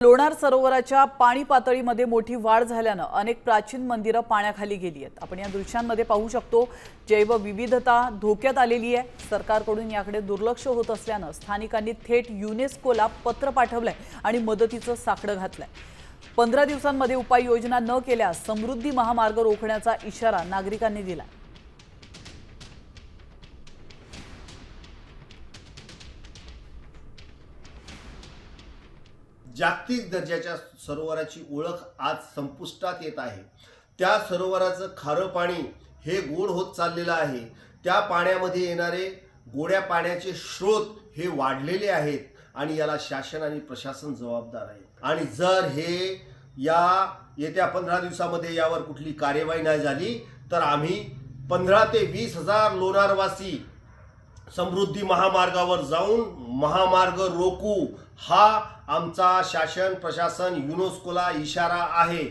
लोणार सरोवराच्या पाणी पातळीमध्ये मोठी वाढ झाल्याने अनेक प्राचीन मंदिरं पाण्याखाली गेली आहेत। आपण या दृश्यांमध्ये पाहू शकतो जैवविविधता धोक्यात आलेली आहे। सरकारकडून याकडे दुर्लक्ष होत असल्याने स्थानिकांनी थेट युनेस्कोला पत्र पाठवलंय आणि मदतीचं साकडं घातलंय। 15 दिवसांमध्ये उपाययोजना न केल्यास समृद्धी महामार्ग रोखण्याचा इशारा नागरिकांनी दिला। जागतिक दर्जाच्या सरोवराची ओळख आज संपुष्टात येत आहे। त्या सरोवराचं खारं पाणी हे गोड होत चाललेलं आहे। त्या पाण्यामध्ये येणारे गोड्या पाण्याचे स्रोत हे वाढलेले आहेत आणि याला शासन आणि प्रशासन जबाबदार आहे। आणि जर हे येत्या 15 दिवसामध्ये यावर कुठली कार्यवाही नाही झाली तर आम्ही 15 ते 20 हजार लोणारवासी समृद्धी महामार्गावर जाऊन महामार्ग रोखू, हा आमचा शासन प्रशासन युनेस्कोला इशारा आहे।